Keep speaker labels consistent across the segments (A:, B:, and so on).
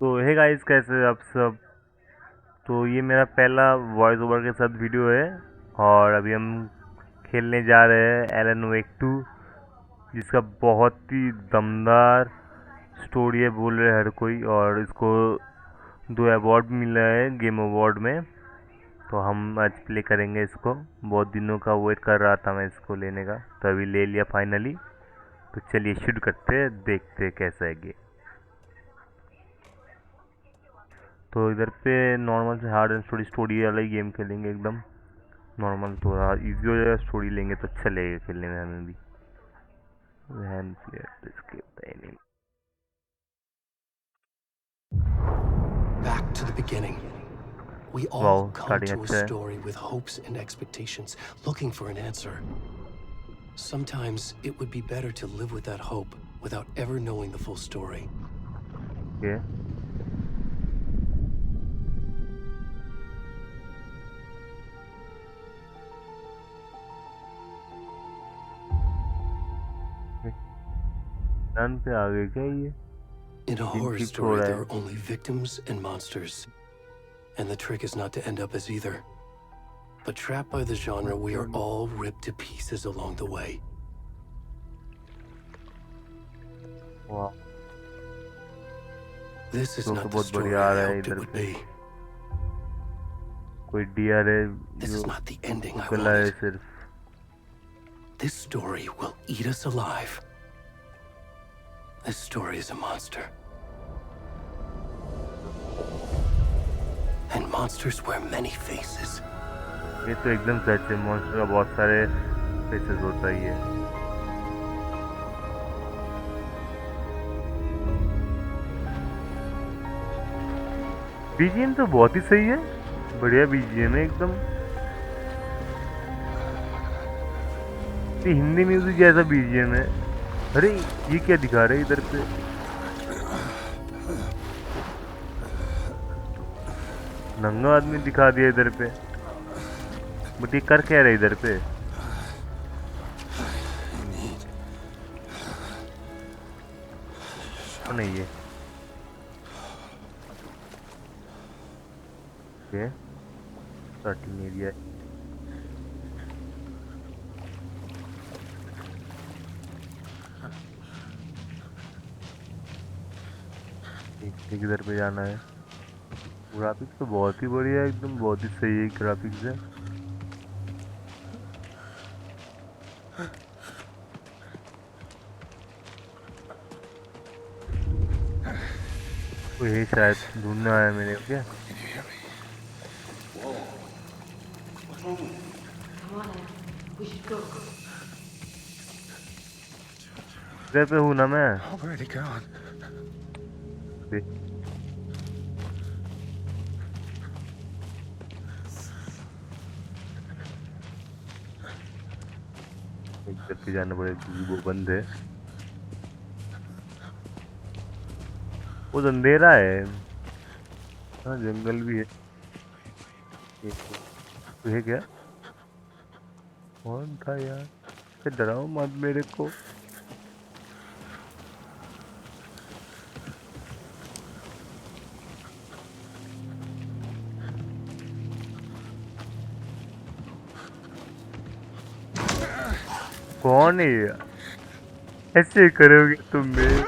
A: तो hey guys, कैसे हैं आप सब। तो ये मेरा पहला वॉइस ओवर के साथ वीडियो है और अभी हम खेलने जा रहे हैं एलन वेक 2, जिसका बहुत ही दमदार स्टोरी है बोल रहे हैं हर कोई। और इसको 2 अवार्ड मिला है गेम अवार्ड में। तो हम आज प्ले करेंगे इसको। बहुत दिनों का वेट कर रहा था मैं इसको लेने का, तो अभी ले लिया फाइनली। तो चलिए शुरू करते हैं, देखते हैं कैसा है गेम। तो इधर पे नॉर्मल से हार्ड एंड स्टोरी वाला ही गेम खेलेंगे एकदम नॉर्मल। थोड़ा इजी हो जाएगा, स्टोरी लेंगे तो अच्छा लगेगा खेलने में हमें भी। हैंड प्लेयर तो इसके होता ही नहीं।
B: Back to the beginning. We all
A: wow,
B: come
A: starting
B: to a
A: अच्छा है।
B: story with hopes and expectations, looking for an answer. Sometimes it would be better to live with that hope without ever knowing the full story.
A: Okay, run पे आ गए क्या ये।
B: In a
A: दिन
B: horror
A: shift हो
B: story,
A: रहा
B: there
A: है।
B: are only victims and monsters. And the trick is not to end up as either. But trapped by the genre, we are all ripped to pieces along the way.
A: वाह,
B: This is
A: तो
B: not the
A: बहुत
B: story
A: बढ़िया आ
B: I
A: रहा है
B: hoped it
A: इधर
B: would
A: पे।
B: be.
A: कोई dear है
B: This
A: जो
B: is not the ending I
A: गला है
B: wanted.
A: सिर्फ।
B: This story will eat us alive. This story is a monster. And monsters wear many faces.
A: ये तो एकदम सच है, मॉन्स्टर का बहुत सारे फेसेस होता ही है। बीजीएम तो बहुत ही सही है, बढ़िया बीजीएम है एकदम। ये हिंदी म्यूजिक जैसा बीजीएम है। अरे ये क्या दिखा रहे हैं इधर पे। नंगा आदमी दिखा दिया इधर पे, बट ये कर क्या रहा है इधर पे। तो नहीं है ये स्टार्टिंग एरिया। किधर पे जाना है। ग्राफिक्स तो बहुत ही बढ़िया है एकदम, बहुत ही सही है ग्राफिक्स है। वो यही शायद ढूंढने आया मेरे को क्या।
C: Can you hear me? Whoa. What's wrong with you?
D: Come on, Em. We should go.
A: इधर पे हूँ ना मैं।
C: Oh, where'd he gone?
A: इधर पे जाना पड़ेगा क्योंकि वो बंद है। वो तो अंधेरा है। हाँ, जंगल भी है। तो है क्या, कौन था यार। फिर डराओ मत मेरे को। कौन है यार, ऐसे करोगे तुम मेरे।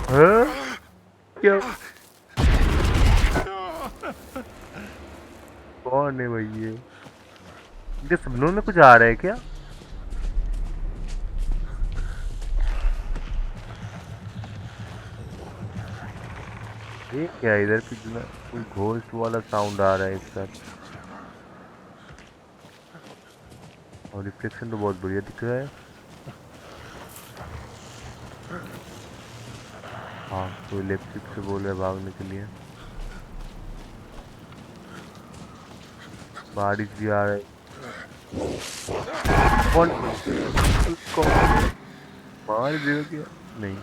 A: हाँ क्या, कौन है भाई ये। इनके सपनों में कुछ आ रहा है क्या। ये क्या है इधर पे, इतना कोई घोस्ट वाला साउंड आ रहा है एक साथ। और रिफ्लेक्शन तो बहुत बढ़िया दिख रहा है। हाँ, तो इलेक्ट्रिक से बोल रहे भागने के लिए। बारिश भी आ रहा है। कौन कौन मार दिया क्या। नहीं,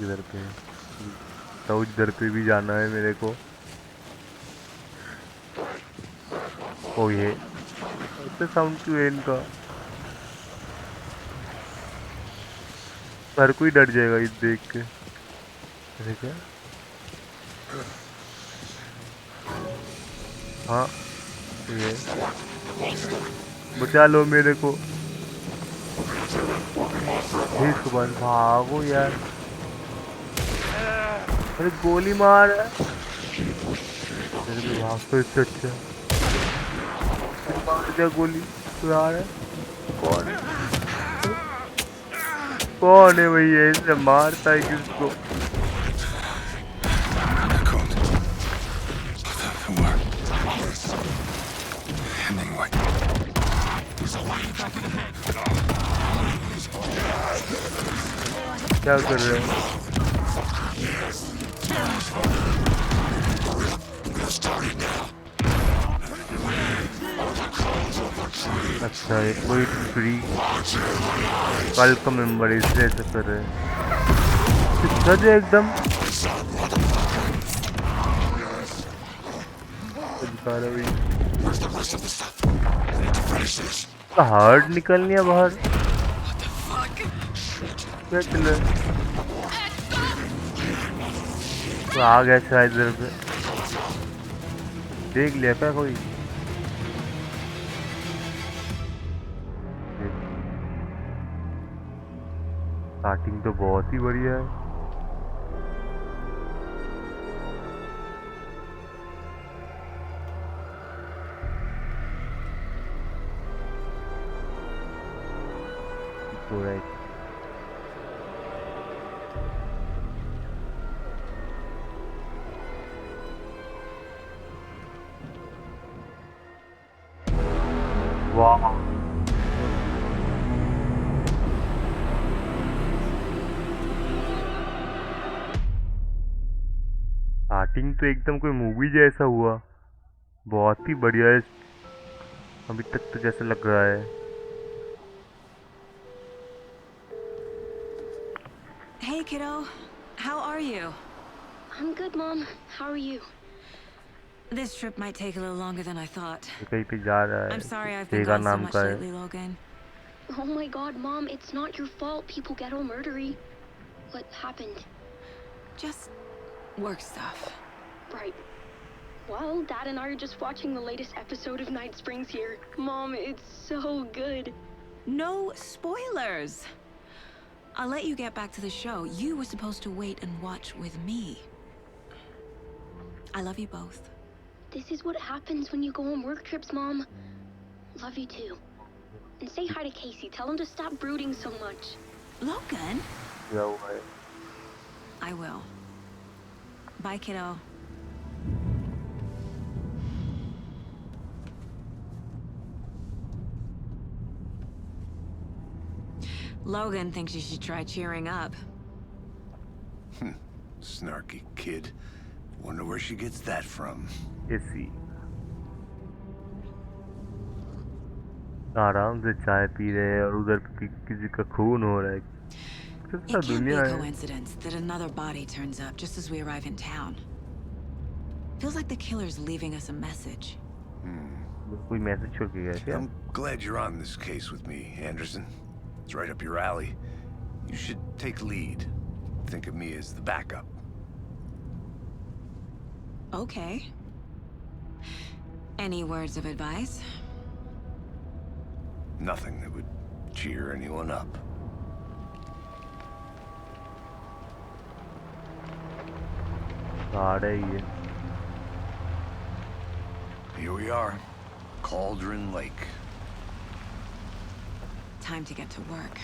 A: इधर पे तो इधर पे भी जाना है मेरे को। ओ ये ऐसे साउंड क्यों है इनका। हर कोई डर जाएगा इस देख के। ऐसे क्या? हाँ ये बचा लो मेरे को। इसके बाद भागो यार। अरे गोली मार। मेरे को भाग तो इससे अच्छा मार दिया गोली। तू आ रहा है? कौन है? कौन है भैया? इससे मारता है किसको? क्या कर रहे हो? अच्छा ये कोई फ्री कल का मेंबर इसलिए ऐसा कर रहे हैं। सच है एकदम दिखा रहा है। हार्ड निकलनी है बाहर। क्या चल रहा है? तो आ गया शायद इधर पे। देख लिया क्या कोई? स्टार्टिंग तो बहुत ही बढ़िया है। पूरा वाह स्टार्टिंग तो एकदम कोई मूवी जैसा हुआ। बहुत ही बढ़िया है अभी तक तो जैसा लग रहा है।
E: Hey, kiddo. How are you?
D: I'm good, Mom. How are you?
E: This trip might take a little longer than I thought.
A: ये कहीं पे जा रहा
E: I'm
A: है।
E: sorry I've been
A: Sega
E: gone so
A: नाम
E: much
A: का है।
E: lately, Logan.
D: Oh my God, Mom, it's not your fault. People get all murdery. What happened?
E: Just work stuff.
D: Right. Well, Dad and I are just watching the latest episode of Night Springs here. Mom, it's so good.
E: No spoilers. I'll let you get back to the show. You were supposed to wait and watch with me. I love you both.
D: This is what happens when you go on work trips, Mom. Love you too. And say hi to Casey. Tell him to stop brooding so much.
E: Logan?
A: क्या हुआ है?
E: I will. Bye, kiddo. Logan thinks you should try cheering up.
C: Snarky kid. Wonder where she gets that from.
A: AC आराम से चाय P रहे हैं और उधर किसी का खून हो रहा है। कितना
E: It can't be
A: दुनिया
E: a
A: है।
E: coincidence that another body turns up just as we arrive in town. Feels like the killer's leaving us a message.
A: कोई मैसेज छोड़ के गया क्या?
C: I'm glad you're on this case with me, Anderson. It's right up your alley. You should take lead. Think of me as the backup.
E: Okay. Any words of advice?
C: Nothing that would cheer anyone up.
A: आ रही है।
C: Here we are. Cauldron Lake.
E: Time to get to work.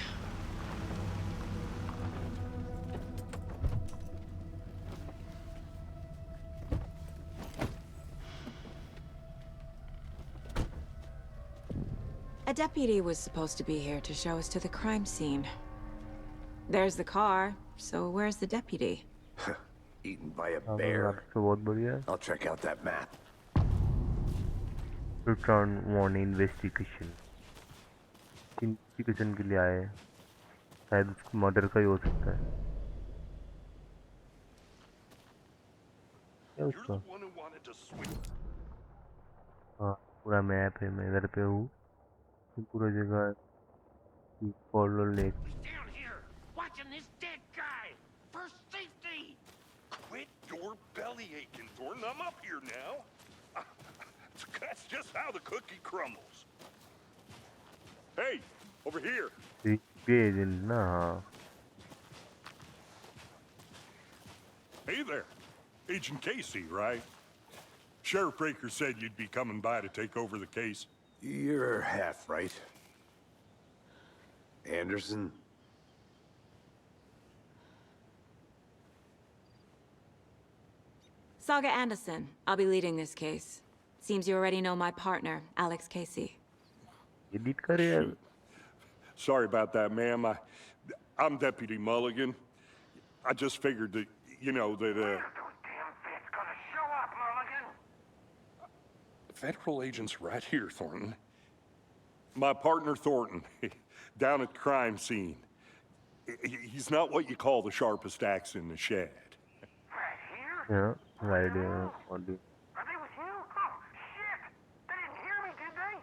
E: A deputy was supposed to be here to show us to the crime scene. There's the car, so where's the deputy?
C: Eaten by a
A: तो
C: bear.
A: बहुत बढ़िया है।
C: I'll check out that map.
A: Return one investigation. Investigation के लिए आए हैं। शायद उसको मर्डर का ही हो सकता है। क्या उसका? हाँ पूरा मैप है। मैं इधर पे हूँ। पूरा जगह है। Follow lake.
F: belly aching, Thornton. I'm up here now. That's just how the cookie crumbles. Hey, over here.
A: agent na.
F: Hey there. Agent Casey, right? Sheriff Breaker said you'd be coming by to take over the case.
C: You're half right. Anderson?
E: Saga Anderson. I'll be leading this case. Seems you already know my partner, Alex Casey.
A: Edit करे यार.
F: Shoot. Sorry about that, ma'am. I'm Deputy Mulligan. I just figured that, you know, that,
G: Those damn feds gonna show up, Mulligan.
F: federal agent's right here, Thornton. My partner, Thornton, down at the crime scene. He's not what you call the sharpest axe in the shed.
G: Right here?
A: Yeah, Radeon RX.
G: Are they with you? Oh, shit! They didn't hear me, did they?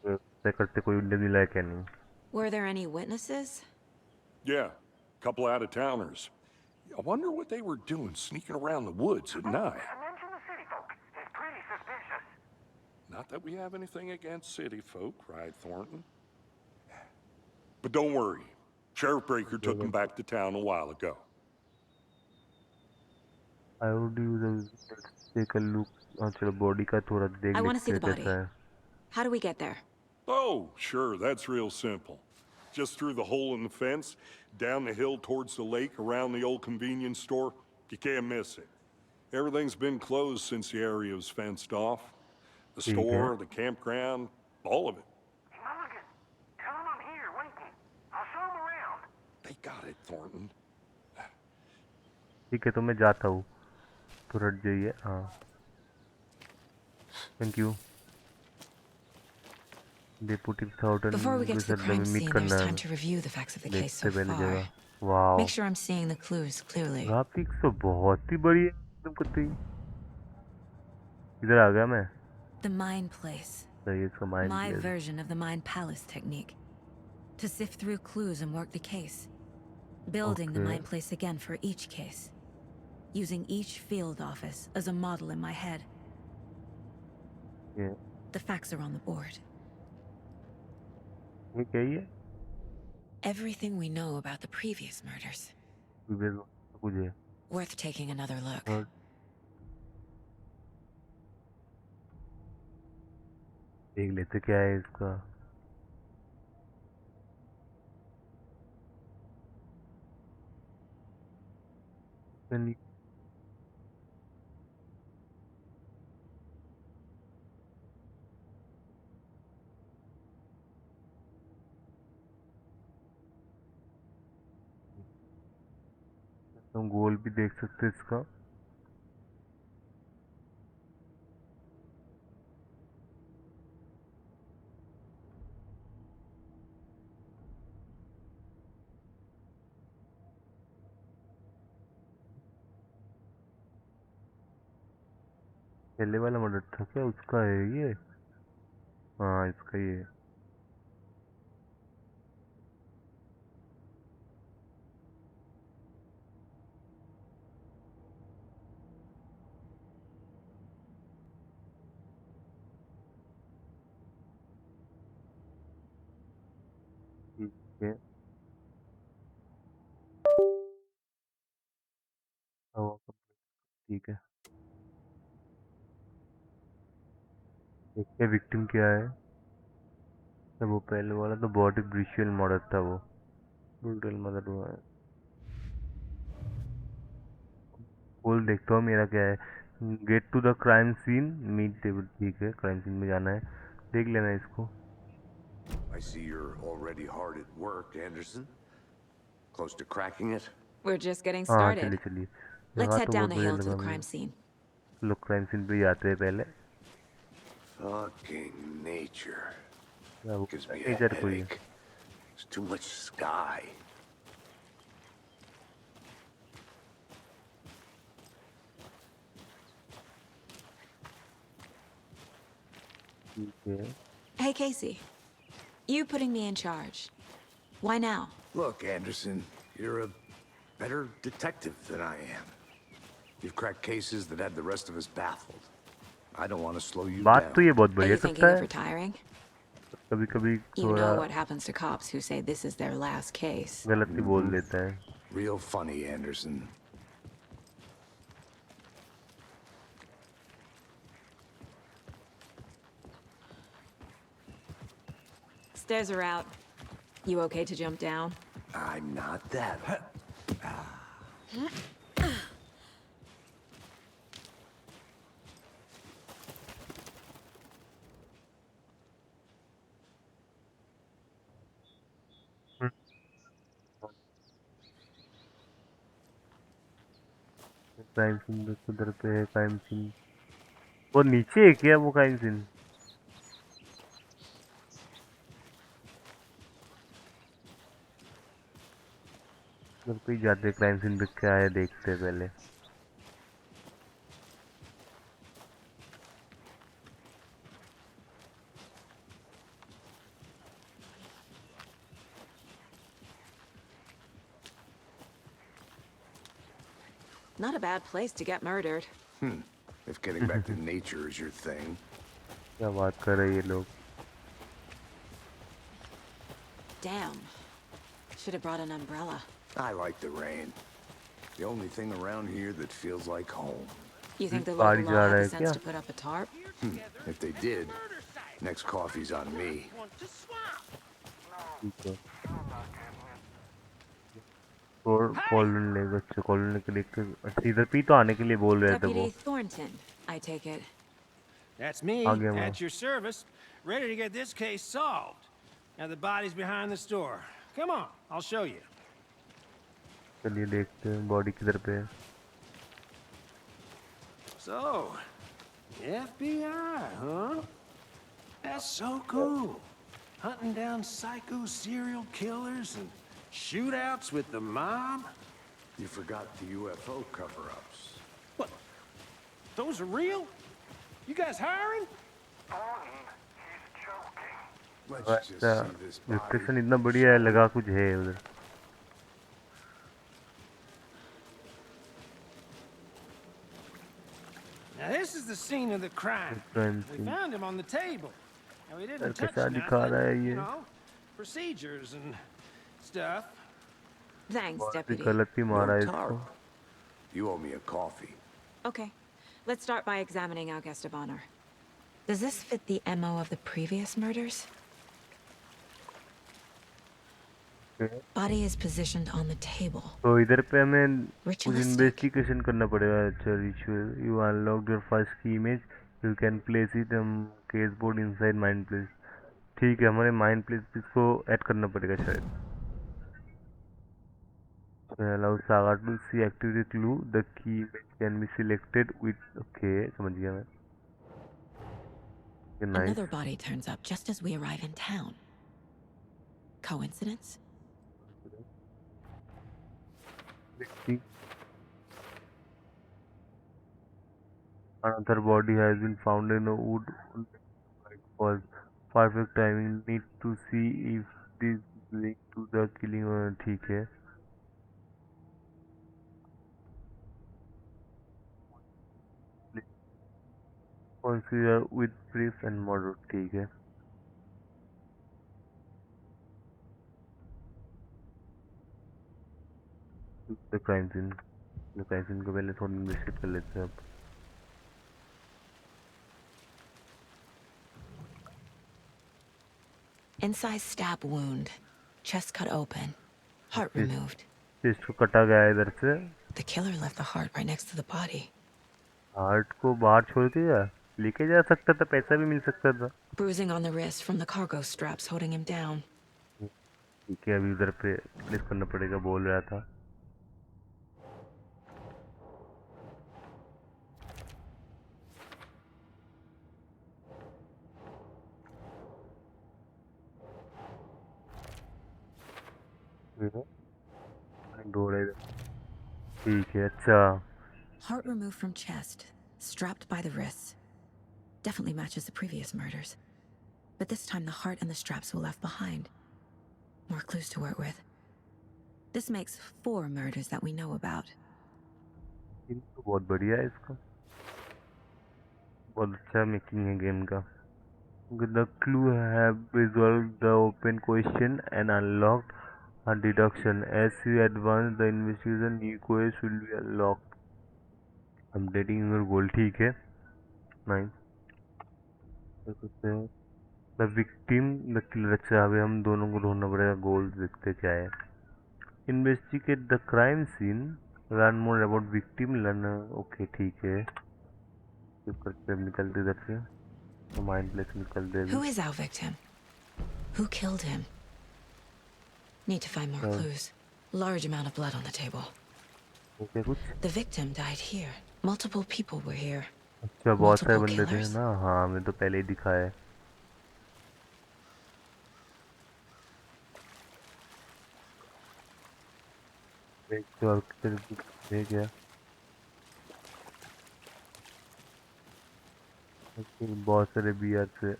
A: ऐसा करते कोई उन्हें मिला है क्या नहीं?
E: Were there any witnesses?
F: Yeah, couple out-of-towners. I wonder what they were doing sneaking around the woods at night.
G: I mentioned the city folk. It's pretty suspicious.
F: Not that we have anything against city folk, right, Thornton? But don't worry. Sheriff Breaker took them back to town a while ago.
A: I would use take a look. चलो body का थोड़ा देख
E: I want to see the
A: लेते हैं
E: body.
A: कैसा है.
E: How do we get there?
F: Oh, sure, that's real simple. Just through the hole in the fence, down the hill towards the lake, around the old convenience store. You can't miss it. Everything's been closed since the area was fenced off. The store, the campground, all of it.
G: Hey, Mulligan, tell them I'm here, waiting. I'll show them around.
F: They got it, Thornton.
A: ठीक है तो मैं जाता हूँ. तो हट जाइए. हाँ. Thank you. Deputy Thornton.
E: Before we get to the crime scene, there's time to review the facts of the case so far.
A: Wow.
E: Make sure I'm seeing the clues clearly.
A: Graphics तो बहुत ही बड़ी है एकदम कुत्ती. इधर आ गया मैं.
E: The Mind Place.
A: सही है इसका mind
E: My
A: place.
E: version of the Mind Palace technique. To sift through clues and work the case. Building the
A: Okay.
E: Mind Place again for each case. Using each field office as a model in my head.
A: Yeah.
E: The facts are on the board.
A: ये क्या ही है?
E: Everything we know about the previous murders.
A: कुछ है.
E: Worth taking another look.
A: और देख लेते क्या है इसका. नहीं. हम गोल भी देख सकते हैं इसका. पहले वाला मर्डर था क्या उसका है ये? हाँ इसका ही है. ठीक है. ठीक है. देखते हैं विक्टिम क्या है. तो वो पहले वाला तो बहुत ही ब्रिशियल मर्डर था वो. ब्रूटल मर्डर हुआ है. बोल देखता हूँ मेरा क्या है. Get to the crime scene meet table. ठीक है क्राइम सीन में जाना है. देख लेना इसको.
C: I see you're already hard at work, Anderson. Close to cracking it?
E: We're just getting
A: हाँ
E: started.
A: चलिए चलिए.
E: Let's
A: यहाँ
E: head
A: तो
E: down
A: बहुत
E: the
A: बढ़िया
E: hill to
A: लगा
E: the crime
A: मुझे.
E: scene.
A: लोग क्राइम सीन पे जाते हैं पहले.
C: Fucking nature.
A: क्या वो
C: Gives me a
A: नेचर कोई है.
C: headache. There's too much sky.
A: ठीक है.
E: Hey, Casey. You putting me in charge. Why now?
C: Look, Anderson, you're a better detective than I am. You've cracked cases that had the rest of us baffled. I don't want to slow you
A: बात तो
C: down.
A: ये बहुत
E: Are
A: बढ़िया
E: you thinking
A: करता
E: of
A: है,
E: retiring?
A: कभी कभी
E: You
A: थोड़ा
E: know what happens to cops who say this is their last case.
A: गलती बोल देता है.
C: Real funny, Anderson.
E: Stairs are out. You okay to jump down?
C: I'm not that.
A: Crime scene उधर पे है, क्राइम सीन वो नीचे है क्या वो क्राइम सीन? उधर पे ही जाते क्राइम सीन पे क्या है देखते हैं पहले.
E: Not a bad place to get murdered.
C: If getting back to nature is your thing.
A: क्या बात कर रहे हैं ये लोग?
E: Damn. Should have brought an umbrella.
C: I like the rain. The only thing around here that feels like home.
E: You think the
A: Party
E: local
A: जा
E: law
A: रहा
E: had
A: है
E: the
A: क्या?
E: sense to put up a tarp?
C: If they did, next coffee's on me.
A: ठीक है. और colony ले बच्चे colony के लिए अच्छा इधर पे ही तो आने के लिए बोल रहे थे वो.
E: Deputy Thornton, I take it.
H: That's me,
A: I'll get one.
H: at your service, ready to get this case solved. Now the body's behind the store. Come on, I'll show you.
A: चलिए देखते हैं बॉडी किधर पे है.
H: So, FBI, huh? That's so cool. Hunting down psycho serial killers and shootouts with the mob.
C: You forgot the UFO cover-ups.
H: What? Those are real? You guys hiring?
C: Let's just
A: अच्छा
C: see this body.
A: Location इतना बढ़िया है लगा कुछ है उधर.
H: Now this is the scene of the crime.
A: Crime
H: We
A: scene.
H: found him on the table. Now we didn't
A: कैसा
H: touch
A: दिखा रहा है
H: nothing,
A: ये?
H: you know, procedures and stuff.
E: Thanks,
A: बहुत ही
E: Deputy.
A: गलत ही मारा है
C: No
A: इसको.
C: tarp. You owe me a coffee.
E: Okay, let's start by examining our guest of honor. Does this fit the MO of the previous murders?
A: Okay.
E: Body is positioned on the table.
A: तो इधर पे हमें कुछ
E: Ritualistic.
A: Investigation करना पड़ेगा. अच्छा ritual you unlocked your first key image you can place it case board inside mind place. ठीक है हमारे माइंड प्लेस इसको ऐड करना पड़ेगा शायद. allow Saga to see activity clue. The key image can be selected with okay समझ गया मैं. Okay, nice.
E: Another body turns up just as we arrive in town. Coincidence?
A: See. Another body has been found in a wood. Was perfect timing. Need to see if this is linked to the killing. ठीक है. Consider with brief and moderate. ठीक है. The crime scene. The crime scene को पहले थोड़ा investigate कर लेते हैं अब.
E: Incised stab wound. Chest cut open. Heart removed.
A: इसको कटा गया है इधर से.
E: The killer left the heart right next to the body.
A: Heart को बाहर छोड़ दिया. लेके जा सकता था पैसा भी मिल सकता था.
E: Bruising on the wrist from the cargo straps holding him down.
A: ठीक है अभी उधर पे प्लेस करना पड़ेगा बोल रहा था. ठीक है अच्छा.
E: Heart removed from chest, strapped by the wrists. Definitely matches the previous murders. But this time the heart and the straps were left behind. More clues to work with. This makes 4 murders that we know about.
A: Game तो बहुत बढ़िया है इसका, बहुत अच्छा making है game का. The clue have resolved the open question and unlocked a deduction. As you advance the investigation, new quests will be unlocked. Updating your goal, ठीक है. Nice. The victim, the killer. अच्छा अभी हम दोनों को ढूंढना पड़ेगा. गोल देखते क्या है. Investigate the crime scene. Learn more about victim. Learn. Okay ठीक है. करते निकलते इधर से. तो माइंड प्लेस निकलते.
E: Who is our victim? Who killed him? Need to find more clues. Large amount of blood on the table.
A: Okay कुछ.
E: The victim died here. Multiple people were here.
A: अच्छा बहुत सारे
E: Multiple
A: बंदे थे
E: killers.
A: ना. हाँ हमें तो पहले ही दिखा है. एक और क्या. बहुत सारे बियर थे.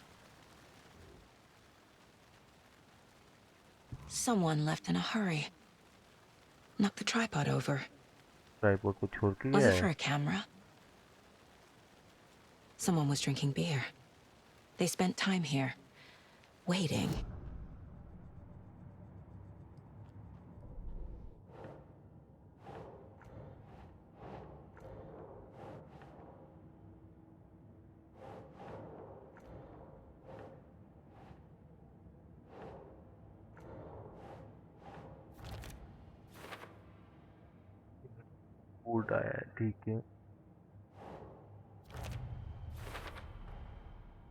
E: Someone left in a hurry. Knocked the tripod over.
A: Tripod को छोड़ के
E: Was
A: गया
E: it for
A: है.
E: a camera? Someone was drinking beer. They spent time here, waiting.
A: Food आया है. ठीक है.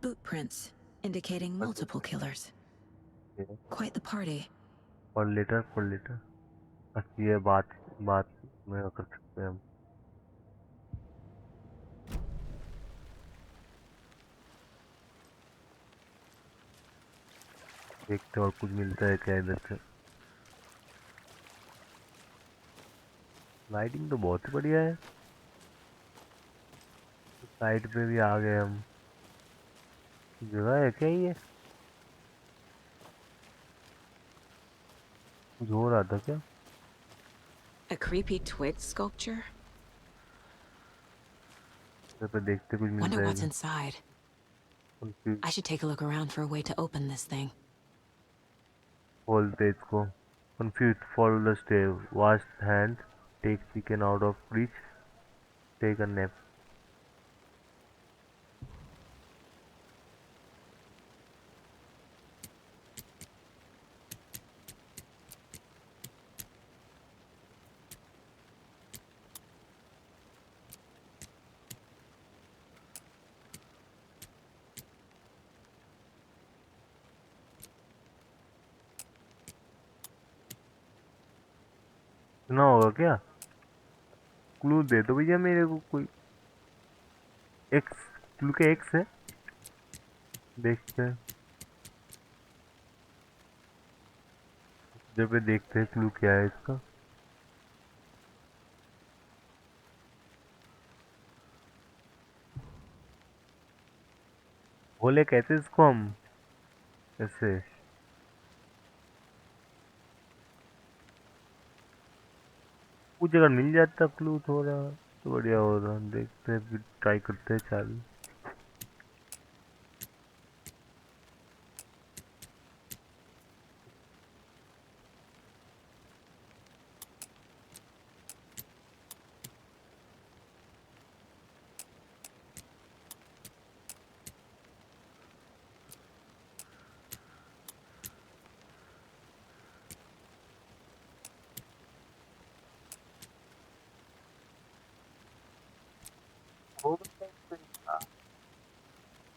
E: Boot prints indicating multiple killers. Quite the party.
A: और लेटर. अच्छा ये बात में कर सकते हैं हम. देखते और कुछ मिलता है क्या इधर से. लाइटिंग तो बहुत ही बढ़िया है. साइड पे भी आ गए हम. जगह है क्या ये. कुछ हो रहा था क्या.
E: A creepy twig sculpture?
A: इधर पे देखते कुछ मिल
E: Wonder what's
A: जाएगा.
E: inside.
A: Confuse.
E: I should take a look around for a way to open this thing.
A: खोलते इसको. Confused, follow the stairs. Wash hands. Take chicken out of fridge. Take a nap. सुना होगा क्या. Clue दे दो भैया मेरे को कोई. एक्स. क्लू के एक्स है. देखते हैं. जब देखते हैं क्लू क्या है इसका. बोले कहते इसको हम ऐसे. कुछ अगर मिल जाता क्लू थोड़ा तो बढ़िया होता. देखते हैं फिर ट्राई करते हैं चालू.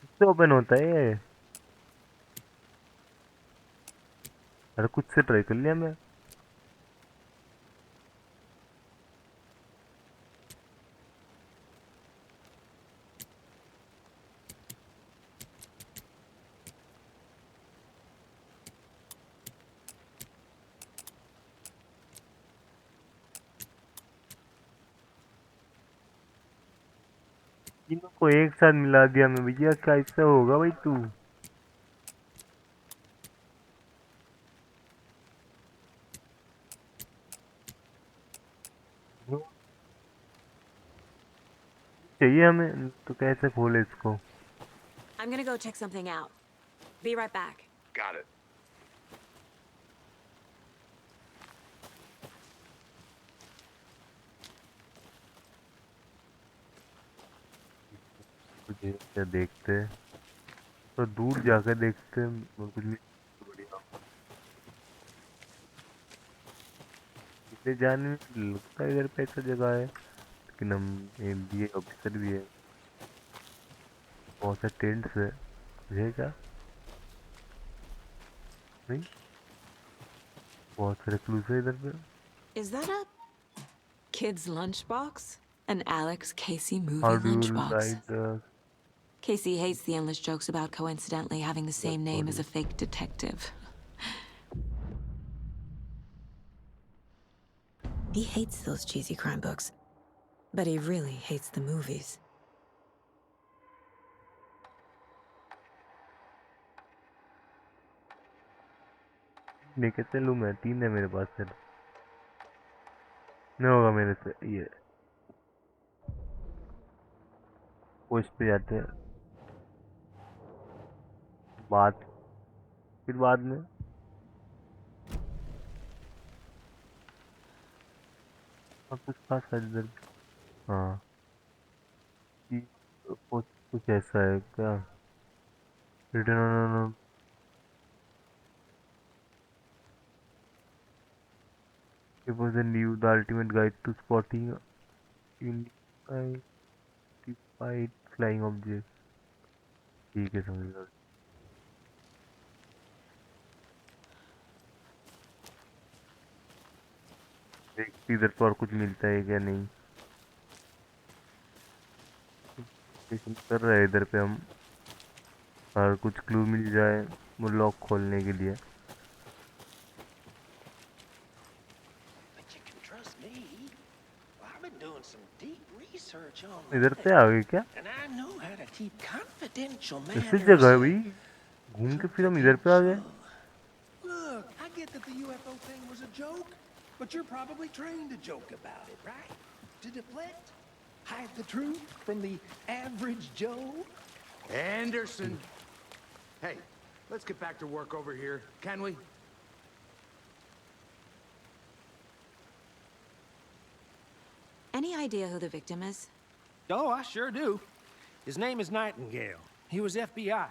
A: इससे ओपन होता है ये. अरे कुछ से ट्राई कर लिया मैं. तीनों को एक साथ मिला दिया मैं भैया. क्या इससे होगा भाई तू. चाहिए हमें तो कैसे खोले इसको?
E: I'm gonna go check something out. Be right back.
C: Got it.
A: क्या देखते हैं तो दूर जाकर देखते हैं और कुछ भी बढ़िया इधर जाने में लगता है इधर पे ऐसा जगह है लेकिन हम एमबीए ऑफिसर भी है बहुत सारे टेंट्स है मुझे क्या नहीं बहुत सारे क्लूज है इधर पे
E: Is that a kid's lunchbox? An Alex Casey
A: how
E: movie
A: do you
E: lunchbox.
A: Ride
E: Casey hates the endless jokes about coincidentally having the same name as a fake detective. He hates those cheesy crime books, but he really hates the movies.
A: लेके चलूँ मैं 3 है मेरे पास चल नहीं होगा मेरे से ये पोस्ट पे जाते हैं बात फिर बाद में और कुछ खास है इधर हाँ ये कुछ ऐसा है क्या return it was a new the ultimate guide to spotting unidentified flying objects ठीक है समझ गया देखते इधर पर और कुछ मिलता है क्या नहीं कर रहे हैं इधर पे हम और कुछ क्लू मिल जाए वो लॉक खोलने के लिए
H: But you can trust me. Well, I've been doing some deep research on
A: इधर
H: the
A: पे आ गए क्या
H: and I know how to keep confidential
A: ऐसी
H: matters.
A: जगह है भाई घूम के फिर हम इधर पे आ गए
H: Look, I get that the UFO thing was a joke, but you're probably trained to joke about it, right? To deflect, hide the truth from the average Joe.
C: Anderson! Hey, let's get back to work over here, can we?
E: Any idea who the victim is?
H: Oh, I sure do. His name is Nightingale. He was FBI.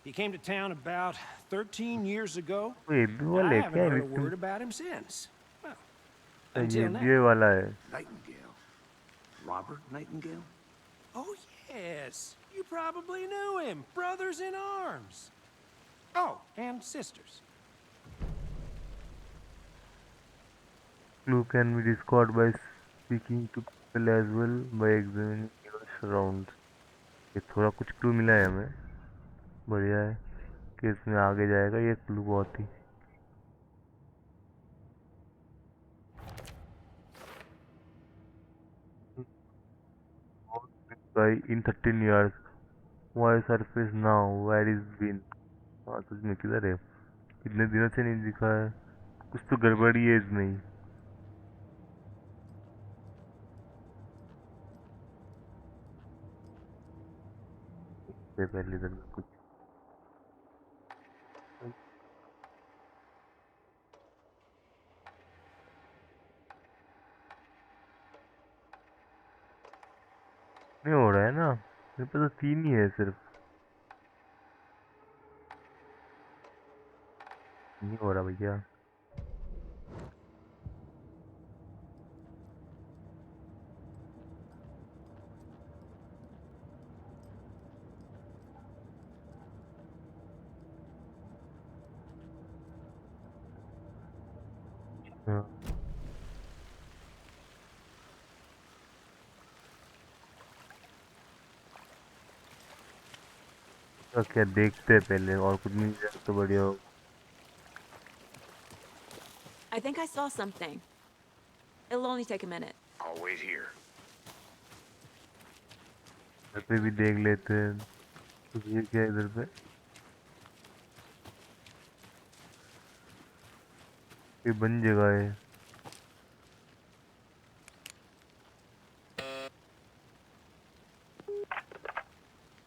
H: He came to town about 13 years ago.
A: ये भी वाला
H: I
A: है
H: haven't
A: क्या
H: heard a
A: victim?
H: word about him since. Well,
A: ये
H: until now.
A: ये वाला है
C: Nightingale. Robert Nightingale?
H: Oh, yes. You probably knew him. Brothers in arms. Oh, and sisters.
A: Clue can be discovered by speaking to people as well by examining your surrounds. ये थोड़ा कुछ clue मिला है हमें बढ़िया है कि इसमें आगे जाएगा ये क्लू बहुत ही by in 13 years why surface now where is been हाँ तो इसमें किधर है कितने दिनों से नहीं दिखा है कुछ तो गड़बड़ी है इसमें ही इससे पहले इधर में कुछ नहीं हो रहा है ना मेरे पास तो 3 ही है सिर्फ नहीं हो रहा भैया हाँ तो क्या देखते हैं पहले और कुछ मिल जाए तो बढ़िया हो
E: I think I saw something. It'll only take a minute.
C: I'll wait here.
A: इधर पे भी देख लेते हैं कुछ ये क्या है इधर पे ये बन जगह है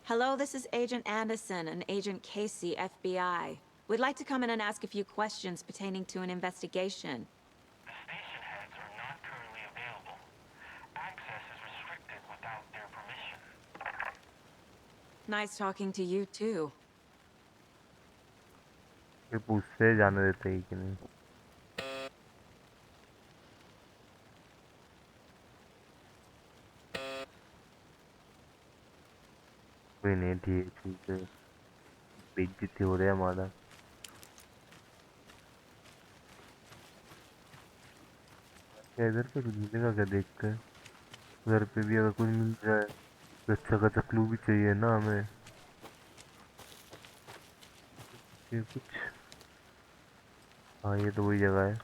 E: Hello, this is Agent Anderson and Agent Casey, FBI. We'd like to come in and ask a few questions pertaining to an investigation.
G: The station heads are not currently available. Access is restricted without their permission.
E: Nice talking to you, too.
A: ये पूछते जाने देते ही कि नहीं। कोई नहीं, ठीक है, बेइज्जती हो रहा है हमारा। क्या इधर पे कुछ मिलेगा क्या देख कर? उधर पे भी अगर कुछ मिल जाए तो अच्छा खासा क्लू भी चाहिए ना हमें। ये कुछ, हाँ ये तो वही जगह है।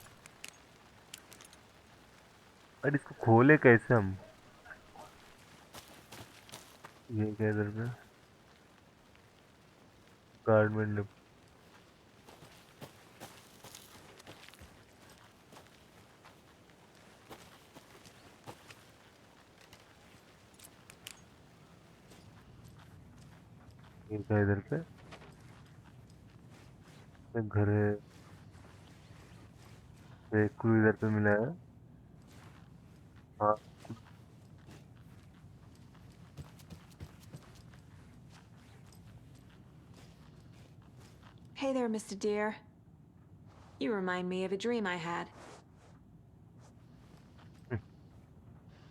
A: अरे इसको खोले कैसे हम? ये क्या इधर पे गारमेंट, ये क्या इधर पे एक घर है, एक क्लू इधर पे मिला है। हाँ
E: Hey there, Mr. Deer. You remind me of a dream I had.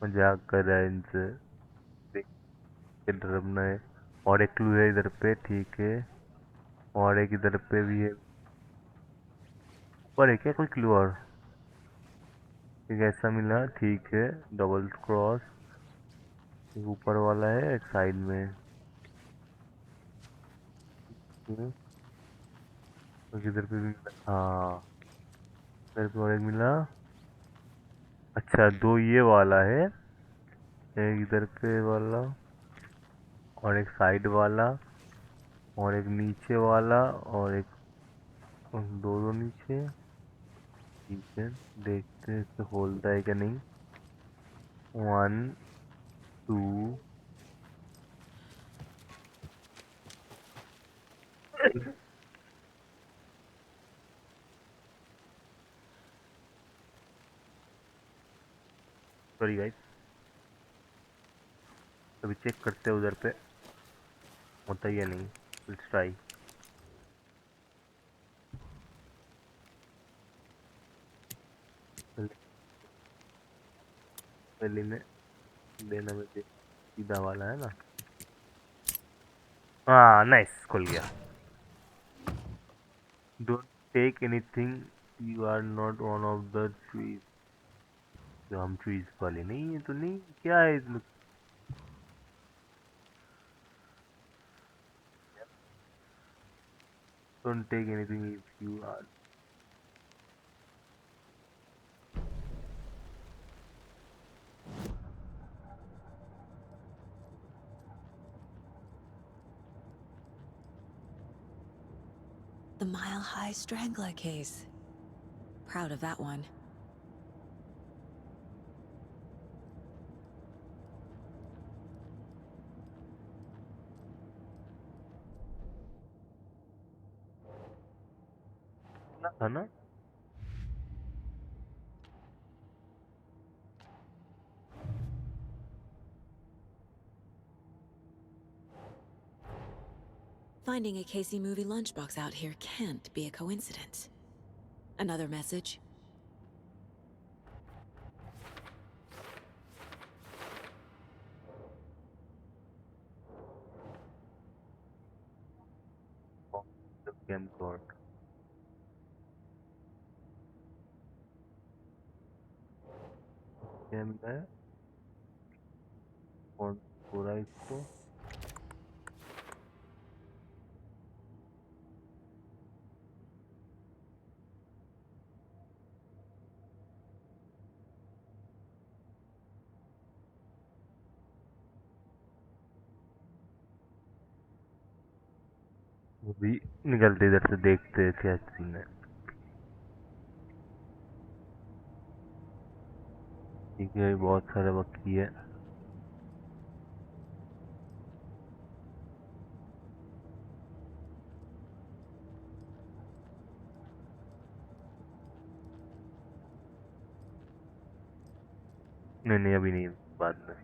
A: मजाक कर रहा है इनसे, देख के डरना है। और एक क्लू है इधर पे, ठीक है, और एक इधर पे भी है। ऊपर है क्या कोई क्लू और? एक ऐसा मिला, ठीक है, डबल क्रॉस। एक ऊपर वाला है, एक साइड में। और इधर पे भी मिला, हाँ इधर पे और एक मिला। अच्छा दो ये वाला है, एक इधर पे वाला और एक साइड वाला और एक नीचे वाला और एक, दो दो नीचे। ठीक है, देखते हैं इससे खोलता है क्या नहीं। 1 2 सॉरी गाइस, अभी चेक करते हैं उधर पे होता ही है नहीं। Let's try. पहले में देना में से सीधा वाला है ना। हाँ नाइस, खुल गया। Don't take anything, you are not one of the trees. जो हम ट्रीज वाले नहीं है तो नहीं, क्या है इसमें? Don't take anything if you are.
E: The Mile High Strangler case. Proud of that one.
A: ना था ना।
E: Finding a Casey movie lunchbox out here can't be a coincidence. Another message?
A: Game code game है, कौन पूरा इसको। वो भी निकलते इधर से, देखते हैं क्या सीन है। ठीक है, बहुत सारे बाकी है। नहीं नहीं अभी नहीं, बाद में।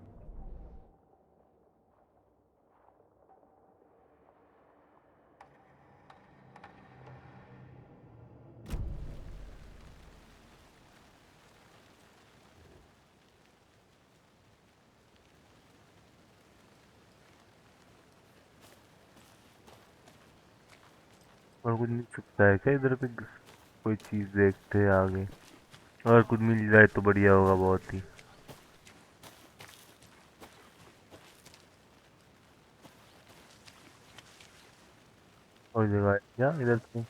A: और कुछ मिल सकता है क्या इधर पे? कोई चीज़ देखते हैं आगे, अगर कुछ मिल जाए तो बढ़िया होगा बहुत ही। और जगह है क्या इधर पे?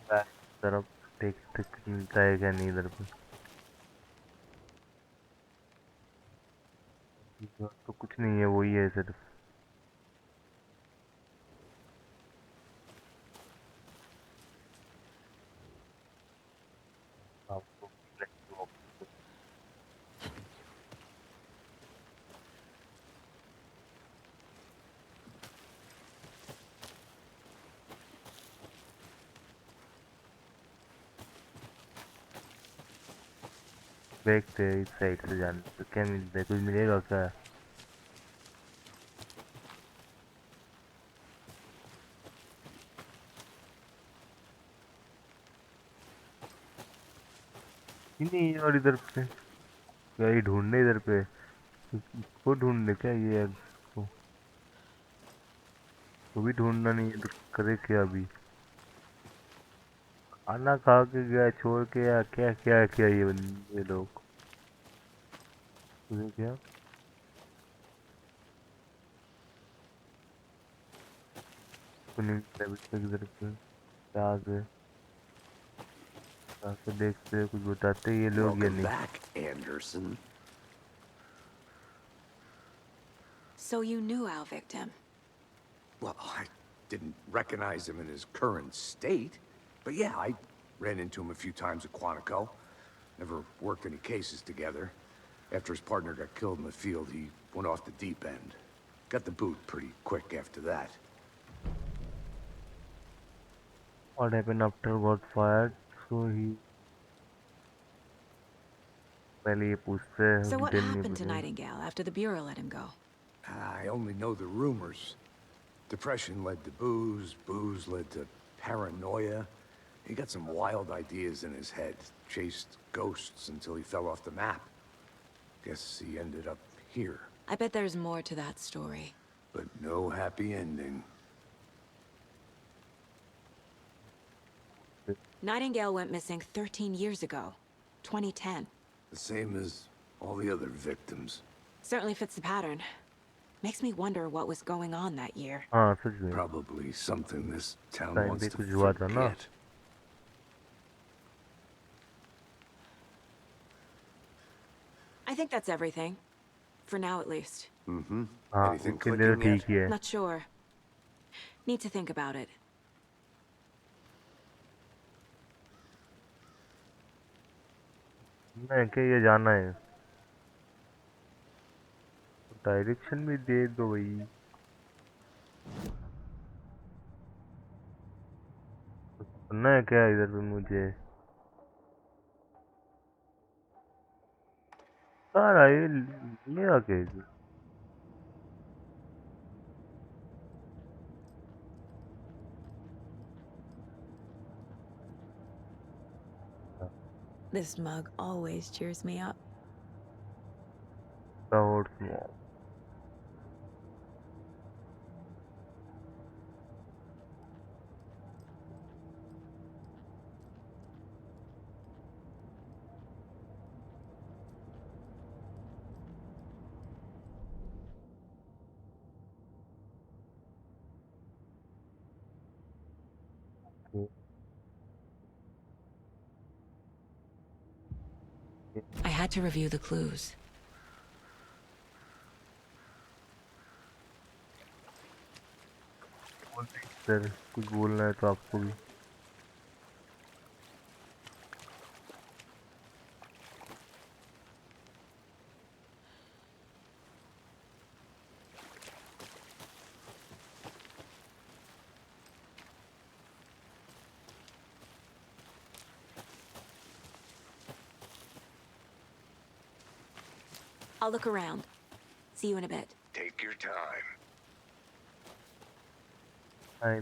A: बैक तरफ देखते कुछ मिलता है क्या नहीं इधर पे। इधर तो कुछ नहीं है, वही है सिर्फ। आपको देखते हैं इस साइड से जाने तो क्या मिलता है, कुछ मिलेगा क्या? ही नहीं। और इधर पे क्या ही ढूंढने इधर पे? इसको ढूंढने क्या ये है? वो भी ढूंढना नहीं है तो करे क्या अभी? खाना खा के गया छोड़ के, या क्या क्या क्या ये बंदे लोग? तुझे क्या सुनील अभी तक इधर पे क्या आगे आके देखते हैं, कुछ बताते हैं ये लोग या
C: Welcome
A: नहीं?
C: back, Anderson.
E: So you knew our victim.
C: Well, I didn't recognize him in his current state, but yeah, I ran into him a few times at Quantico. Never worked any cases together. After his partner got killed in the field, he went off the deep end. Got the boot pretty quick after that.
A: What happened after got fired? So he पहले ये पूछते
E: So
A: हैं
E: what
A: दिन नहीं
E: happened to
A: बजे।
E: Nightingale after the Bureau let him go?
C: I only know the rumors. Depression led to booze, booze led to paranoia. He got some wild ideas in his head, chased ghosts until he fell off the map. Guess he ended up here,
E: I bet there's more to that story.
C: but no happy ending.
E: Nightingale went missing 13 years ago. 2010.
C: The same as all the other victims.
E: Certainly fits the pattern. Makes me wonder what was going on that year.
A: हाँ सच में
C: Probably something this town
A: time
C: wants
A: पे
C: to
A: कुछ हुआ था ना।
C: forget.
E: I think that's everything. For now, at least.
C: Mm-hmm.
A: हाँ
C: Anything
A: उसके लिए तो
C: clicking
A: ठीक
C: yet?
A: ही है।
E: Not sure. Need to think about it.
A: मैं क्या ये जाना है, डायरेक्शन भी दे दो भाई। सुनना है क्या इधर पे मुझे? कहाँ रहा ये? ले आके इधर।
E: This mug always cheers me up.
A: और small।
E: I had to review the clues.
A: Sir कुछ बोलना है तो आपको भी।
E: I'll look around. See you in a bit.
C: Take your time.
A: I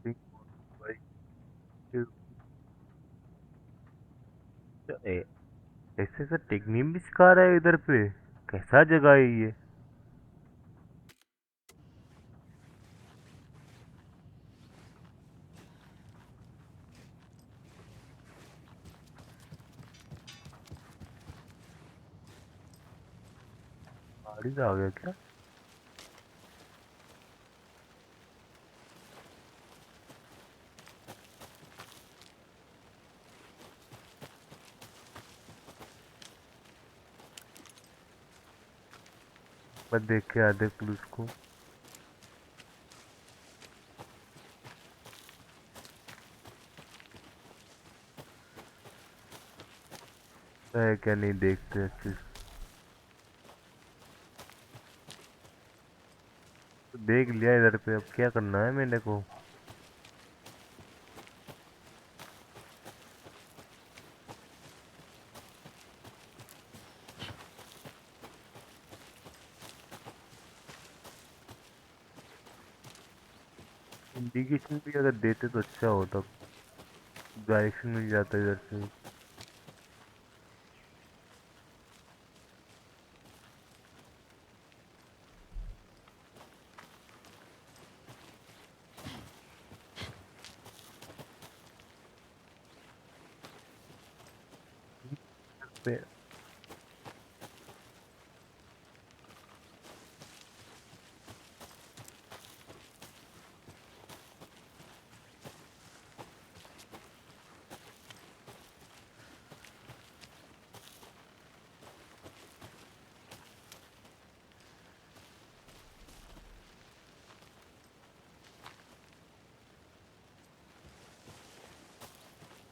A: think like ऐसे ऐसा टेक्निक भी सिखा रहा है इधर पे। कैसा जगह है ये? गाड़ी से आ गया क्या? बस देख के आधे पुलिस को है क्या, नहीं देखते अच्छे से। तो देख लिया इधर पे, अब क्या करना है मेरे को? इंडिकेशन भी अगर देते तो अच्छा होता, डायरेक्शन मिल जाता इधर से। पे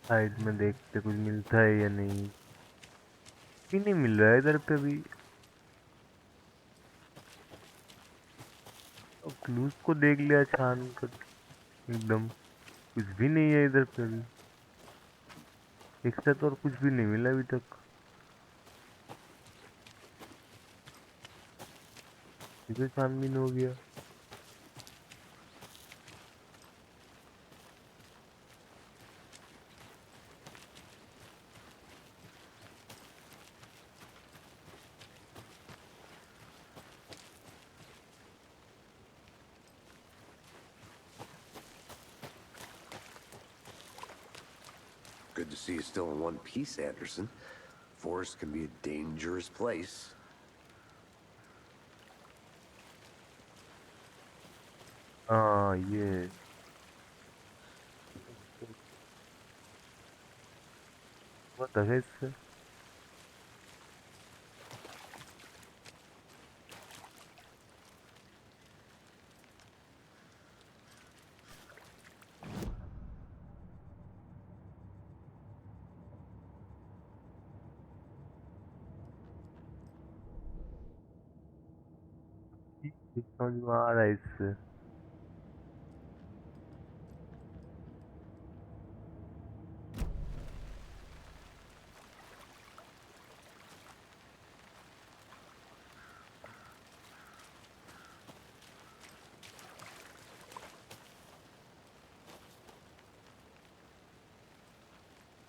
A: साइड में देखते कुछ मिलता है या नहीं। भी नहीं मिल रहा है इधर पे भी। अब क्लूज को देख लिया छान कर, एकदम कुछ भी नहीं है इधर पे भी। एक साथ और कुछ भी नहीं मिला अभी तक। इधर छानबीन हो गया।
C: Good to see you still in one piece, Anderson. Forest can be a dangerous place.
A: हाँ ये बहुत है इससे। समझ में आ रहा है इससे।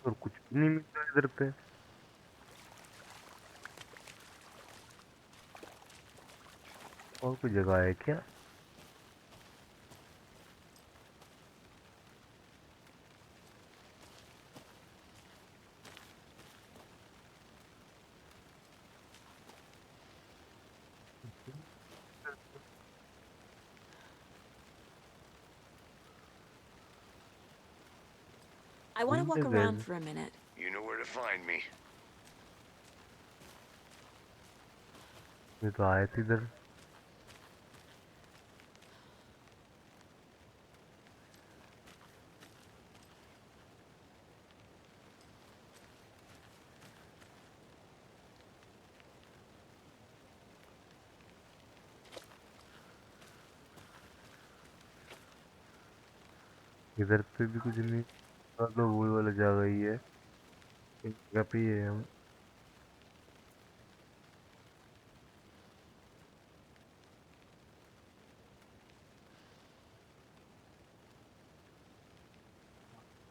A: और कुछ भी नहीं मिल रहा इधर पे। और कोई जगह है क्या?
E: I want to walk
A: घूमते
E: around
A: गए
E: for a minute.
C: You know where to find me.
A: ये तो आए थे इधर इधर पे भी कुछ नहीं तो वही वाला जगह ही है इस जगह पे ही है हम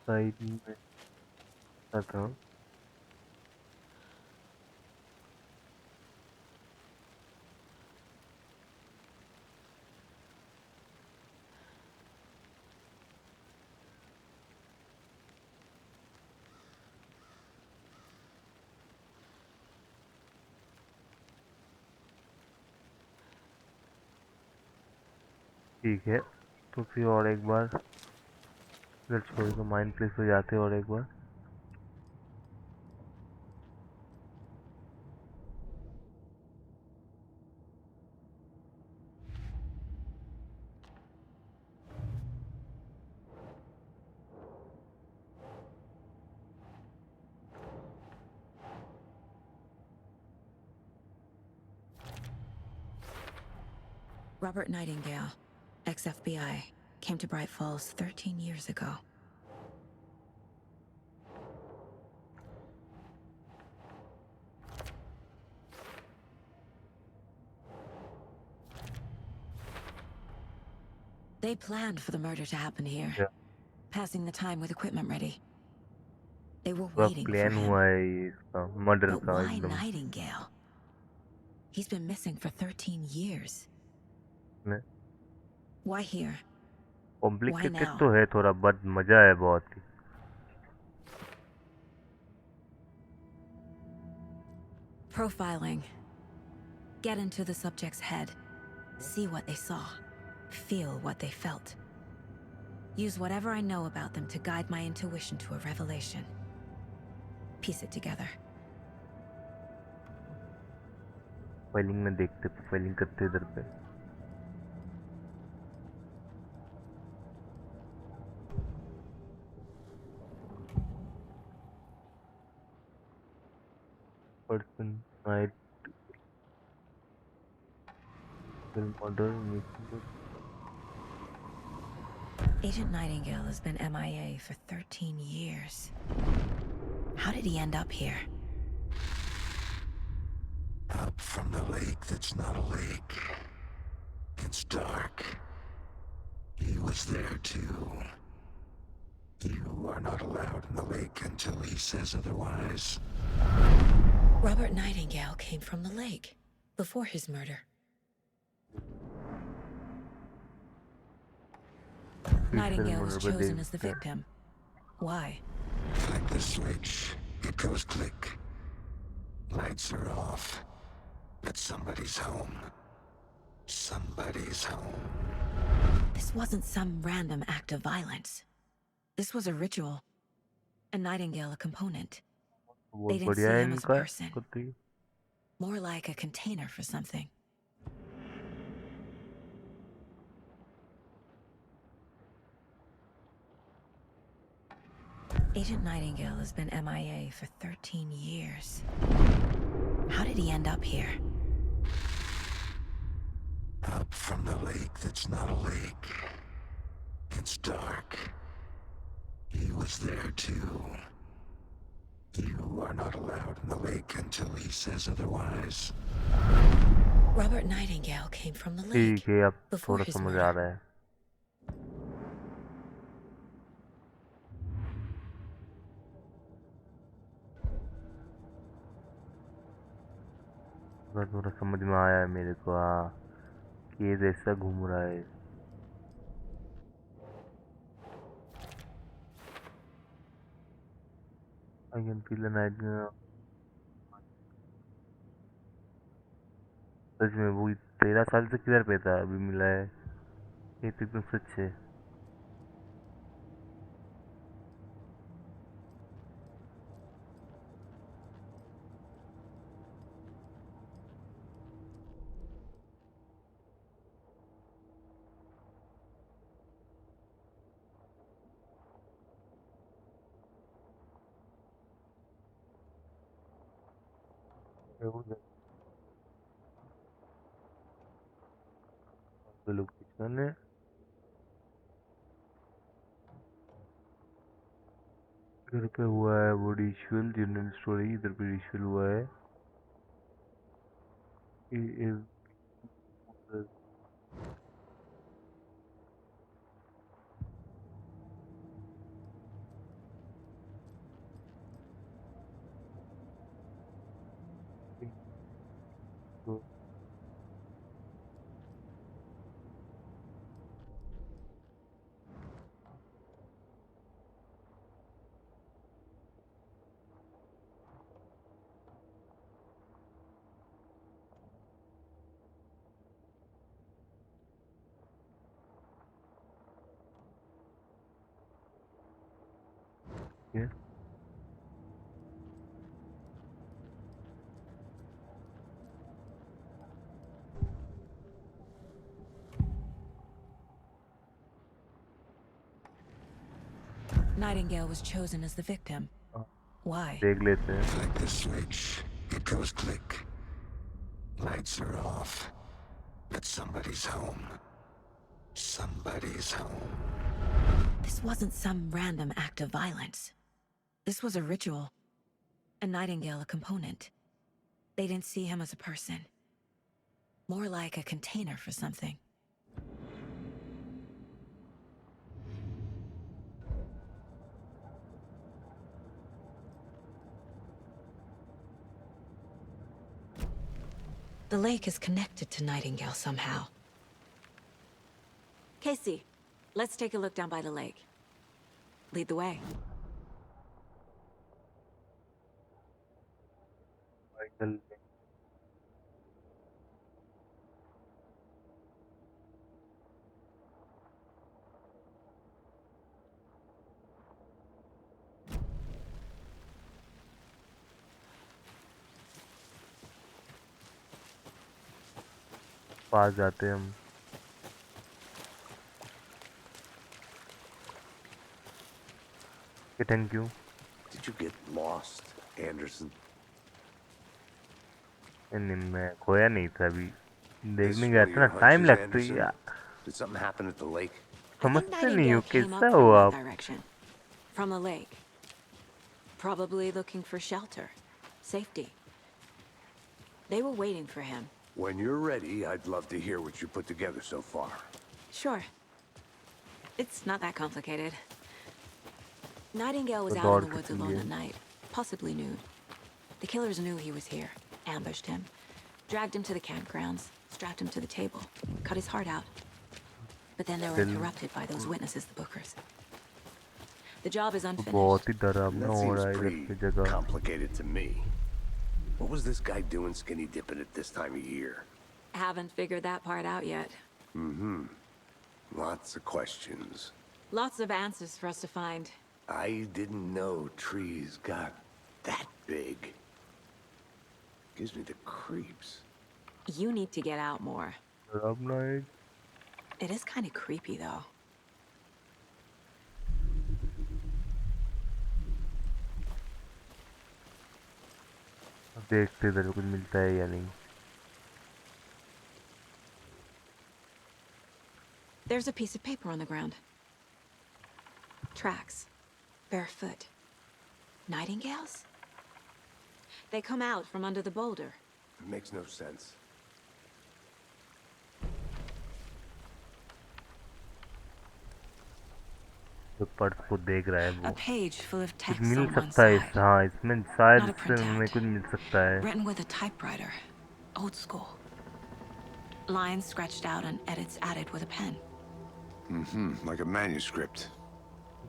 A: साइड में आता हूँ ठीक है तो फिर और एक बार इधर छोड़ के माइंड प्लेस पे जाते हैं और एक बार
E: Robert Nightingale, ex-FBI, came to Bright Falls 13 years ago. They planned for the murder to happen here,
A: Yeah.
E: passing the time with equipment ready. They were
A: पूरा
E: waiting for
A: प्लान
E: him.
A: हुआ है ये इसका मर्डर
E: But
A: का
E: why
A: एकदम
E: Nightingale? He's been missing for 13 years.
A: ने
E: Why here?
A: Complicated
E: now?
A: तो है थोड़ा बट मजा है बहुत ही
E: Profiling. Get into the subject's head. See what they saw. Feel what they felt. Use whatever I know about them to guide my intuition to a revelation. Piece it together.
A: Filing में देखते filing करते इधर पे person night murder
E: Agent Nightingale has been MIA for 13 years. How did he end up here?
C: Up from the lake that's not a lake. It's dark. He was there too. You are not allowed in the lake until he says otherwise.
E: Robert Nightingale came from the lake before his murder. Nightingale was chosen as the victim. Why?
C: Like the switch, it goes click. Lights are off. But somebody's home. Somebody's home.
E: This wasn't some random act of violence. This was a ritual. And Nightingale a component. They didn't see him as a person. More like a container for something. Agent Nightingale has been MIA for 13 years. How did he end up here?
C: Up from the lake that's not a lake. It's dark. He was there too. You are not allowed in the lake until he says otherwise.
E: Robert Nightingale came from the lake before his murder.
A: थोड़ा समझ में आया है मेरे को हाँ case ऐसा घूम रहा है I can feel the night सच में वो 13 साल से किधर पे था अभी मिला है ये तो एकदम सच है लोकेशन है घर पे हुआ है वो रिचुअल जनरल स्टोरी इधर पे रिचुअल हुआ है ये ये
E: Nightingale was chosen as the victim. Why?
A: देख लेते हैं
C: Like the switch, it goes click. Lights are off. But somebody's home. Somebody's home.
E: This wasn't some random act of violence. This was a ritual. And Nightingale a component. They didn't see him as a person. More like a container for something. The lake is connected to Nightingale somehow. Casey, let's take a look down by the lake. Lead the way.
A: Michael पास जाते हैं हम thank you
C: Did you get lost, Anderson?
A: नहीं मैं खोया नहीं था अभी
C: This
A: देखने
C: one
A: गया
C: of
A: था ना
C: your
A: टाइम
C: hunches,
A: लगता है
C: Anderson?
A: यार
C: Did something happen at the lake?
E: I think
A: समझते नहीं हो
E: Nightingale came
A: कैसा
E: up
A: हो
E: from
A: आप
E: that direction. From the lake. Probably looking for shelter. Safety. They were waiting for him.
C: When you're ready, I'd love to hear what you put together so far.
E: Sure. It's not that complicated. Nightingale was
A: But
E: out in
A: all
E: the woods
A: could be
E: alone
A: in.
E: at night, possibly nude. The killers knew he was here, ambushed him, dragged him to the campgrounds, strapped him to the table, cut his heart out. But then they were
A: Then-
E: interrupted by those witnesses, the bookers. The job is unfinished.
A: बहुत ही डरावना
C: That
A: हो
C: seems
A: रहा है इधर
C: pretty
A: की जगह
C: complicated to me. What was this guy doing skinny dipping at this time of year?
E: Haven't figured that part out yet.
C: Mm-hmm. Lots of questions.
E: Lots of answers for us to find.
C: I didn't know trees got that big. Gives me the creeps.
E: You need to get out more.
A: डरावना है
E: It is kind of creepy, though.
A: देखते इधर कुछ मिलता है या नहीं
E: There's a piece of paper on the ground. Tracks. Barefoot. Nightingales? They come out from under the boulder.
C: It makes no sense.
A: जो पर्स को देख रहा है
E: A
A: वो
E: page full of
A: कुछ
E: text
A: मिल
E: on one
A: सकता है
E: side.
A: हाँ इसमें शायद
E: Not a
A: इससे हमें
E: printout.
A: कुछ मिल सकता है
E: Written with a typewriter. Old school. Lines scratched out and edits added with a pen.
C: Mm-hmm. Like a manuscript.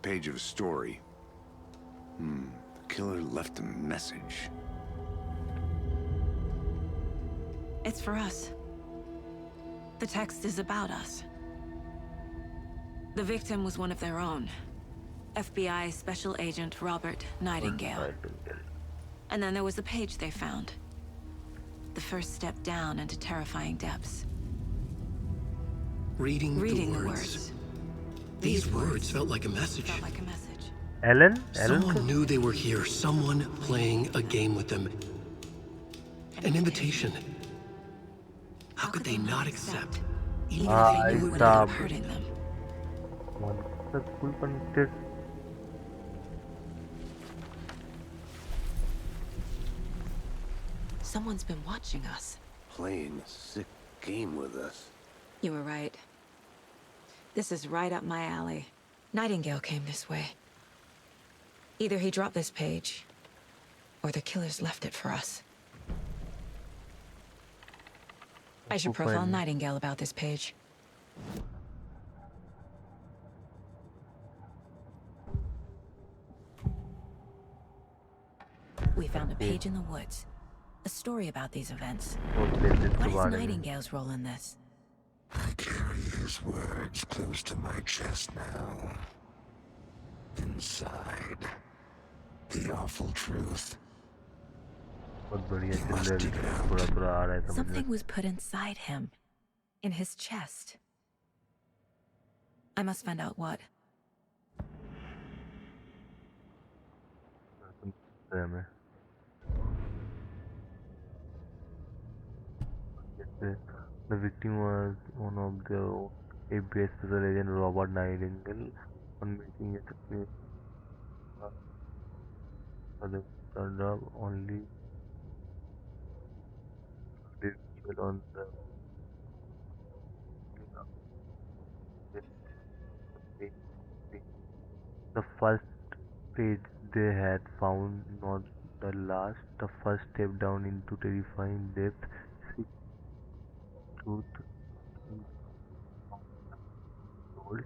C: Page of a story. The killer left a message.
E: It's for us. The text is about us. The victim was one of their own. FBI Special Agent Robert Nightingale. And then there was the page they found. The first step down into terrifying depths.
B: Reading
E: Reading
B: the words.
E: the
B: These words felt like a message.
E: Felt like a message.
A: Alan
B: Someone knew they were here. Someone playing a game with them. An invitation. How could they not accept? Even if
A: Ah,
B: they
A: I
B: knew it would
A: saw.
B: end
E: Without
B: up hurting
E: hurting them.
A: One successful connected.
E: Someone's been watching us.
C: Playing a sick game with us.
E: You were right. This is right up my alley. Nightingale came this way. Either he dropped this page, or the killers left it for us. I should profile Nightingale about this page. We found a page in the woods. A story about these events. What is Nightingale's role in this?
I: I carry his words close to my chest now. Inside, the awful truth.
A: बहुत बढ़िया चल रहा है, पूरा पूरा आ रहा है समझ में.
E: Something was put inside him. In his chest. I must find out what.
A: हमें. The victim was one of the FBI special agent Robert Nightingale. On meeting at the turned up only did well on the first page they had found, not the last. The first step down into terrifying depth. See truth told.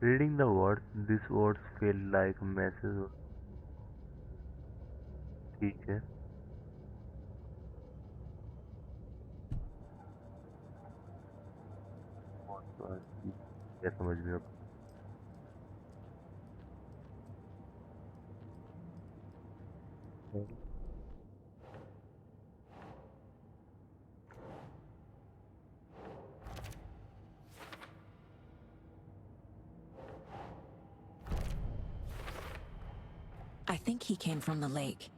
A: Reading the words, these words felt like a message. ठीक है. क्या समझ में अब?
E: I think he came from the lake.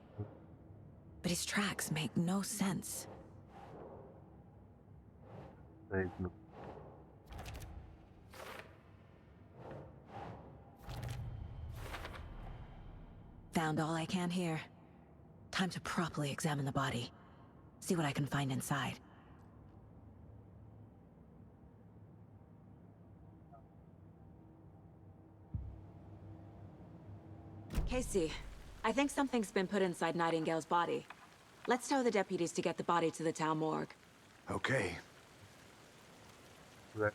E: But his tracks make no sense.
A: Right, no.
E: Found all I can here. Time to properly examine the body. See what I can find inside. Casey, I think something's been put inside Nightingale's body. Let's tell the deputies to get the body to the town morgue.
C: Okay.
A: Right.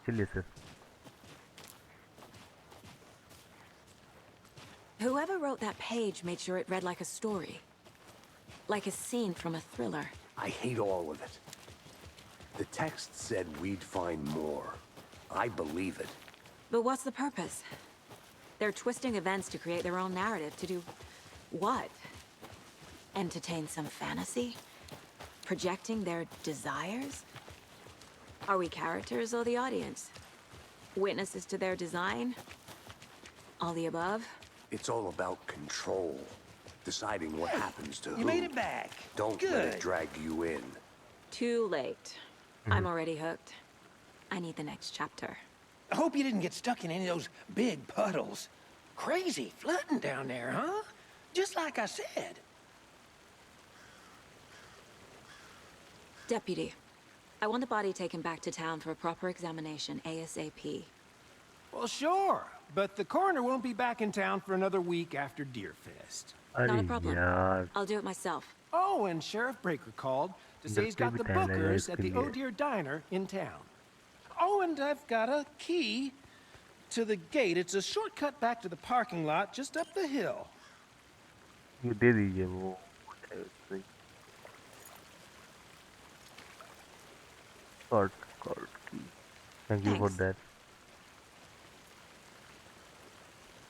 A: चलिए sir.
E: Whoever wrote that page made sure it read like a story. Like a scene from a thriller.
C: I hate all of it. The text said we'd find more. I believe it.
E: But what's the purpose? They're twisting events to create their own narrative. To do what? Entertain some fantasy? Projecting their desires? Are we characters or the audience? Witnesses to their design? All the above?
C: It's all about control. Deciding what happens to who.
H: You made it back.
C: Don't
H: Good.
C: let it drag you in.
E: Too late. I'm already hooked. I need the next chapter.
H: I hope you didn't get stuck in any of those big puddles. Crazy flooding down there, huh? Just like I said.
E: Deputy, I want the body taken back to town for a proper examination ASAP.
J: Well, sure, but the coroner won't be back in town for another week after Deerfest.
E: Not a
A: अरे
E: problem.
A: यार.
E: I'll do it myself.
J: Oh, and Sheriff Breaker called to say he's got the bookers at the Oh Dear Diner in town. Oh, and I've got a key to the gate. It's a shortcut back to the parking lot just up the hill.
A: ये दे दीजिए वो. Card key. Thank you for
E: Thanks.
A: that.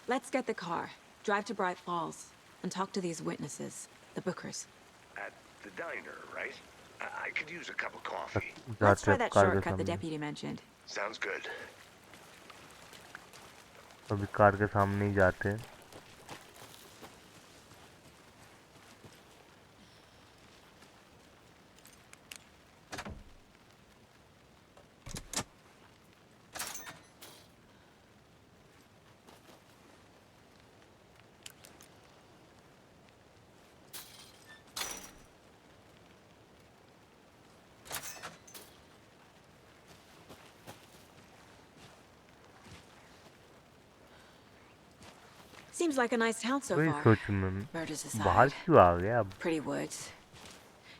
E: Let's get the car, drive to Bright Falls, and talk to these witnesses, the bookers.
C: At the diner, right? I could use a cup of coffee.
E: Let's try that
A: car के
E: shortcut the
A: सामने.
E: deputy mentioned.
C: Sounds good.
A: अभी car के सामने ही जाते हैं।
E: Seems like a nice town so
A: वही
E: far.
A: सोच में
E: Murders
A: बाहर
E: aside.
A: क्यों आ गया अब?
E: Pretty woods.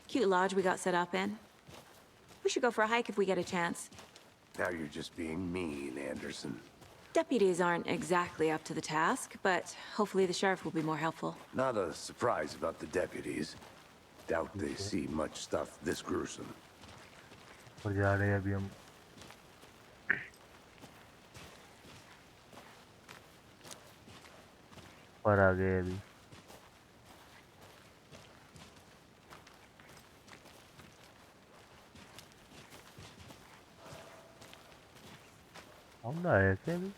E: Cute lodge we got set up in. We should go for a hike if we get a chance.
C: Now you're just being mean, Anderson.
E: Deputies aren't exactly up to the task, but hopefully the sheriff will be more helpful.
C: Not a surprise about the deputies. Doubt they see much stuff this gruesome.
A: और जा रहे हैं अभी हम। और आ गए अभी। हम आए क्या अभी?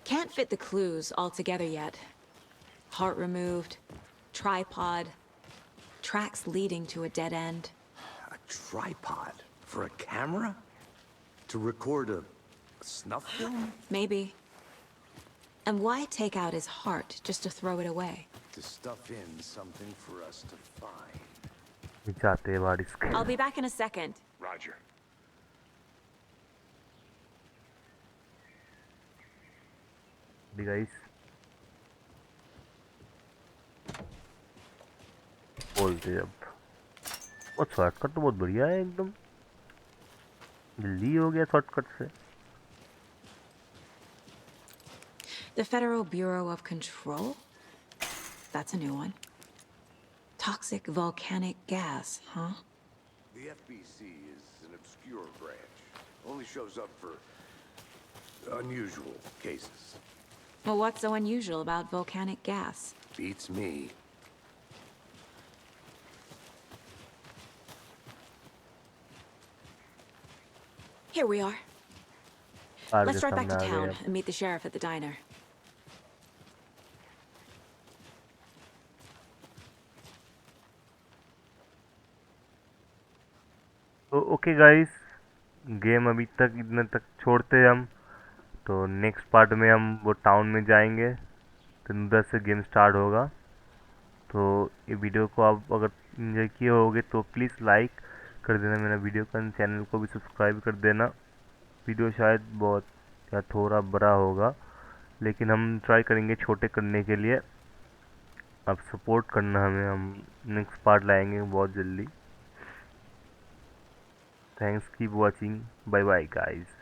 E: Can't fit the clues all together yet. Heart removed, tripod, tracks leading to a dead end.
C: A tripod? For a camera? To record a snuff film?
E: Maybe. And why take out his heart just to throw it away?
C: To stuff in something for us to find.
A: जाते हैं बारिश के।
E: I'll be back in a second.
C: Roger.
A: Guys बोलते हैं अब। और shortcut तो बहुत बढ़िया है, एकदम जल्दी हो गया शॉर्टकट से।
E: The Federal Bureau of Control? That's a new one. Toxic volcanic gas, huh?
C: The FBC is an obscure branch. Only shows up for unusual cases.
E: Well, what's so unusual about volcanic gas?
C: Beats me.
E: Here we are. Let's drive back to town and meet the sheriff at the diner.
A: तो okay guys, game अभी तक इतने तक छोड़ते हैं हम। तो next part में हम वो टाउन में जाएंगे, तो उधर से गेम स्टार्ट होगा। तो ये वीडियो को आप अगर एंजॉय किए होगे तो प्लीज़ लाइक कर देना मेरा वीडियो का, चैनल को भी सब्सक्राइब कर देना। वीडियो शायद बहुत या थोड़ा बड़ा होगा, लेकिन हम ट्राई करेंगे छोटे करने के लिए। आप सपोर्ट करना हमें, हम नेक्स्ट पार्ट लाएंगे बहुत जल्दी। Thanks, keep watching, bye bye guys.